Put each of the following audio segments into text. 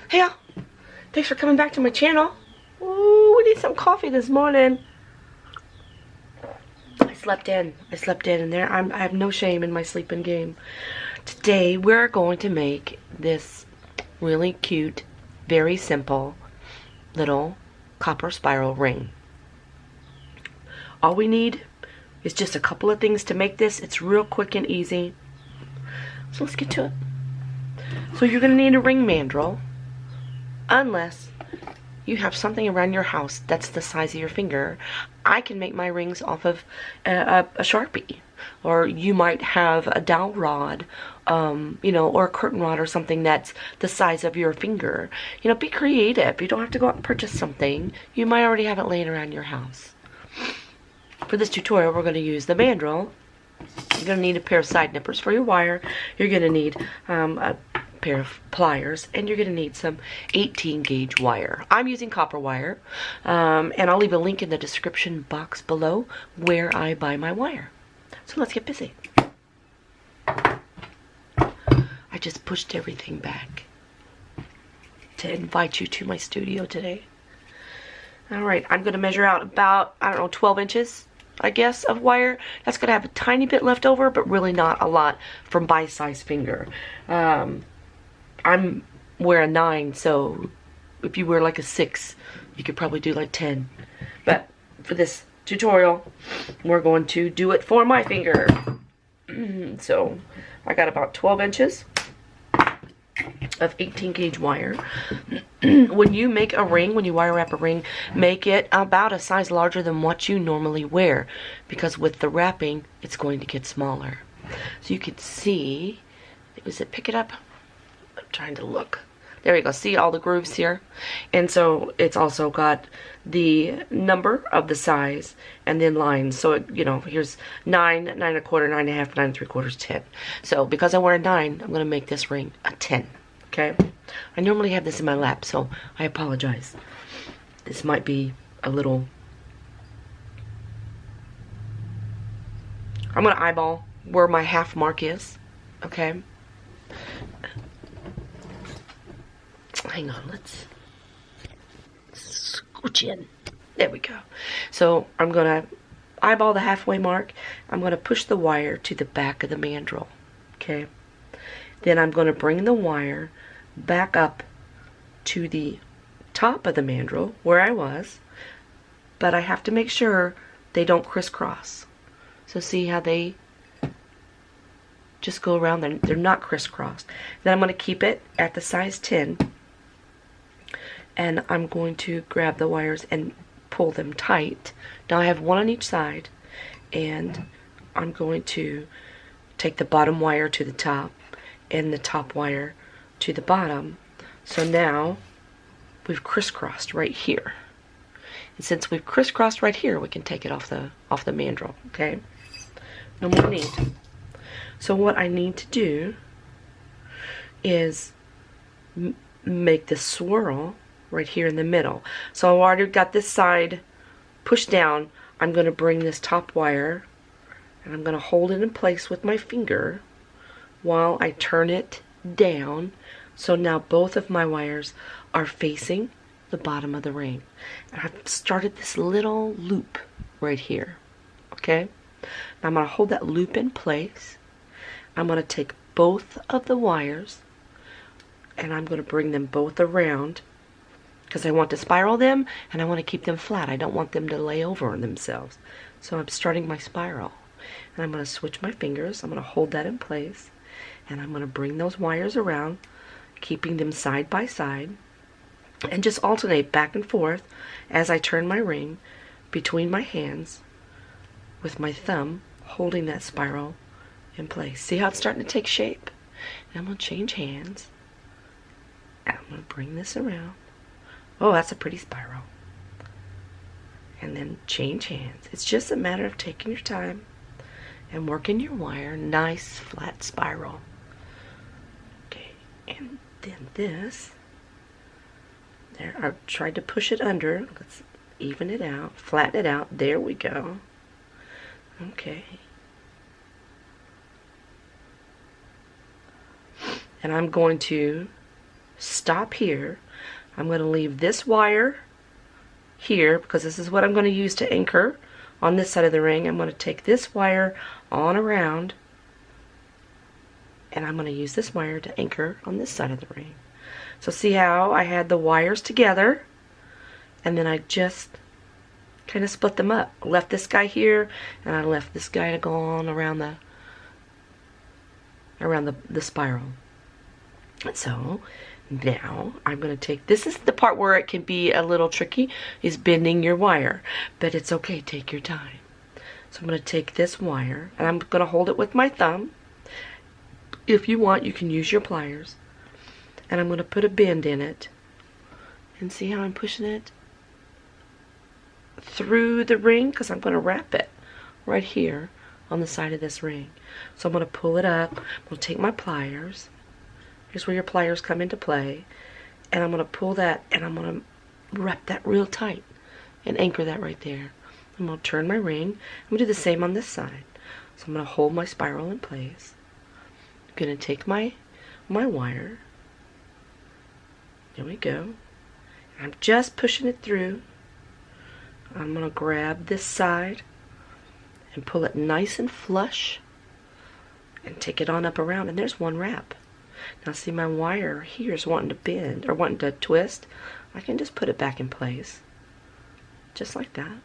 Hey y'all, thanks for coming back to my channel. Ooh, we need some coffee this morning. I slept in and there I have no shame in my sleeping game. Today we're going to make this really cute, very simple little copper spiral ring. All we need is just a couple of things to make this. It's real quick and easy. So let's get to it. So you're going to need a ring mandrel, unless you have something around your house that's the size of your finger. I can make my rings off of a Sharpie, or you might have a dowel rod, you know, or a curtain rod or something that's the size of your finger. You know, be creative. You don't have to go out and purchase something. You might already have it laying around your house. For this tutorial, we're going to use the mandrel. You're going to need a pair of side nippers for your wire. You're going to need a pair of pliers, and you're going to need some 18 gauge wire. I'm using copper wire, and I'll leave a link in the description box below where I buy my wire. So let's get busy. I just pushed everything back to invite you to my studio today. Alright, I'm going to measure out about, I don't know, 12 inches, I guess, of wire. That's going to have a tiny bit left over, but really not a lot from my size finger. I'm wearing a 9, so if you wear like a 6, you could probably do like 10. But for this tutorial, we're going to do it for my finger. So I got about 12 inches of 18 gauge wire. When you make a ring, when you wire wrap a ring, make it about a size larger than what you normally wear, because with the wrapping it's going to get smaller. So you can see, does it pick it up? I'm trying to look. There we go. See all the grooves here? And so it's also got the number of the size and then lines. So, you know, here's 9, 9 1/4, 9 1/2, 9 3/4, 10. So because I wear a 9, I'm going to make this ring a 10. Okay? I normally have this in my lap, so I apologize. This might be a little... I'm going to eyeball where my half mark is. Okay? Hang on, let's scooch in. There we go. So I'm going to eyeball the halfway mark. I'm going to push the wire to the back of the mandrel. Okay? Then I'm going to bring the wire back up to the top of the mandrel where I was, but I have to make sure they don't crisscross. So see how they just go around? They're not crisscrossed. Then I'm going to keep it at the size 10, and I'm going to grab the wires and pull them tight. Now I have one on each side, and I'm going to take the bottom wire to the top and the top wire to the bottom. So now we've crisscrossed right here. And since we've crisscrossed right here, we can take it off the mandrel. Okay? No more need. So what I need to do is make this swirl right here in the middle. So I've already got this side pushed down. I'm going to bring this top wire and I'm going to hold it in place with my finger while I turn it down. So now both of my wires are facing the bottom of the ring. And I've started this little loop right here. Okay? Now I'm going to hold that loop in place. I'm going to take both of the wires and I'm going to bring them both around, because I want to spiral them and I want to keep them flat. I don't want them to lay over on themselves. So I'm starting my spiral. And I'm going to switch my fingers. I'm going to hold that in place. And I'm going to bring those wires around, keeping them side by side. And just alternate back and forth as I turn my ring between my hands with my thumb holding that spiral in place. See how it's starting to take shape? And I'm going to change hands. And I'm going to bring this around. Oh, that's a pretty spiral. And then change hands. It's just a matter of taking your time and working your wire. Nice flat spiral. Okay, and then this. There, I tried to push it under. Let's even it out, flatten it out. There we go. Okay. And I'm going to stop here. I'm going to leave this wire here because this is what I'm going to use to anchor on this side of the ring. I'm going to take this wire on around, and I'm going to use this wire to anchor on this side of the ring. So see how I had the wires together, and then I just kind of split them up. I left this guy here, and I left this guy to go on around the spiral. And so now I'm going to take, this is the part where it can be a little tricky, is bending your wire, but it's okay, take your time. So I'm going to take this wire, and I'm going to hold it with my thumb. If you want, you can use your pliers. And I'm going to put a bend in it, and see how I'm pushing it through the ring, because I'm going to wrap it right here on the side of this ring. So I'm going to pull it up. I'm going to take my pliers. Here's where your pliers come into play. And I'm going to pull that, and I'm going to wrap that real tight and anchor that right there. I'm going to turn my ring. I'm going to do the same on this side. So I'm going to hold my spiral in place. I'm going to take my wire. There we go. I'm just pushing it through. I'm going to grab this side and pull it nice and flush and take it on up around, and there's one wrap. Now see, my wire here is wanting to bend or wanting to twist. I can just put it back in place just like that.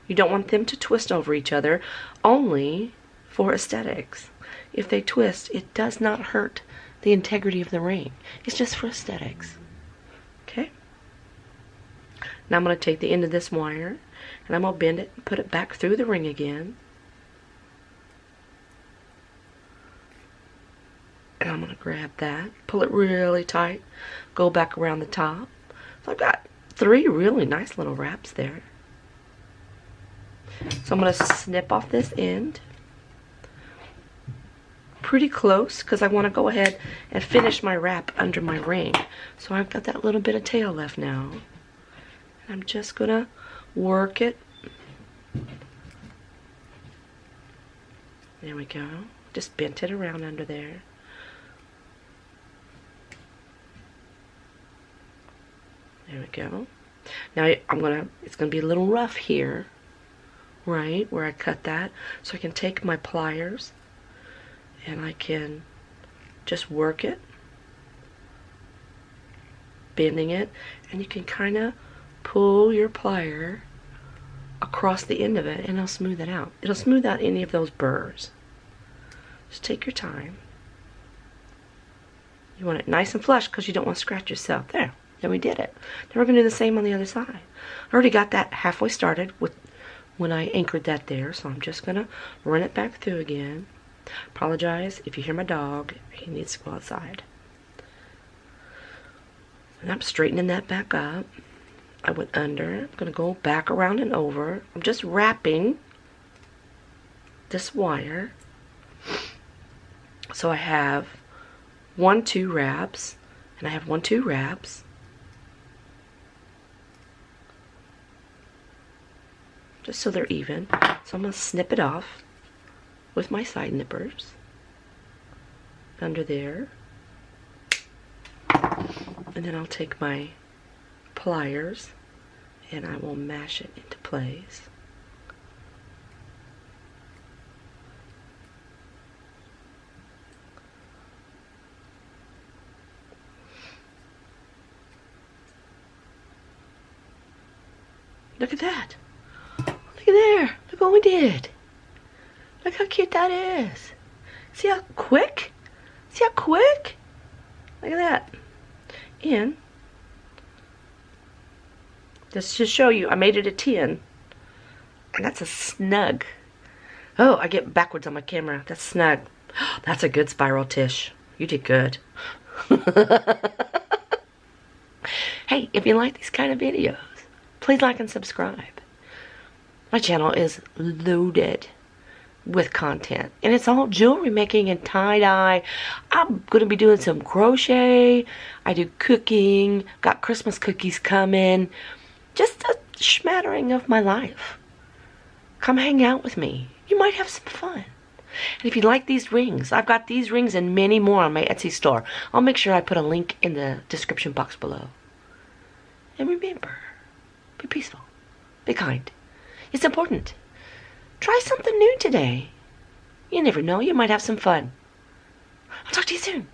You don't want them to twist over each other, only for aesthetics. If they twist, it does not hurt the integrity of the ring. It's just for aesthetics. Okay? Now I'm going to take the end of this wire, and I'm going to bend it and put it back through the ring again. And I'm going to grab that, pull it really tight, go back around the top. So I've got 3 really nice little wraps there. So I'm going to snip off this end. Pretty close, because I want to go ahead and finish my wrap under my ring. So I've got that little bit of tail left now. I'm just going to work it. There we go. Just bent it around under there. There we go. Now it's going to be a little rough here, right, where I cut that. So I can take my pliers and I can just work it, bending it, and you can kind of pull your plier across the end of it, and it'll smooth it out. It'll smooth out any of those burrs. Just take your time. You want it nice and flush because you don't want to scratch yourself. There we did it. Now we're going to do the same on the other side. I already got that halfway started with when I anchored that there, so I'm just going to run it back through again. Apologize if you hear my dog. He needs to go outside. And I'm straightening that back up. I went under. I'm going to go back around and over. I'm just wrapping this wire. So I have 1, 2 wraps, and I have 1, 2 wraps. Just so they're even. So I'm going to snip it off with my side nippers under there. And then I'll take my pliers and I will mash it into place. Look at that. Look at there. Look what we did. Look how cute that is. See how quick? See how quick? Look at that. And just to show you, I made it a 10. And that's a snug. Oh, I get backwards on my camera. That's snug. That's a good spiral, Tish. You did good. Hey, if you like these kind of videos, please like and subscribe. My channel is loaded with content, and it's all jewelry making and tie-dye. I'm going to be doing some crochet. I do cooking, got Christmas cookies coming. Just a smattering of my life. Come hang out with me. You might have some fun. And if you like these rings, I've got these rings and many more on my Etsy store. I'll make sure I put a link in the description box below. And remember, be peaceful, be kind. It's important. Try something new today. You never know, you might have some fun. I'll talk to you soon.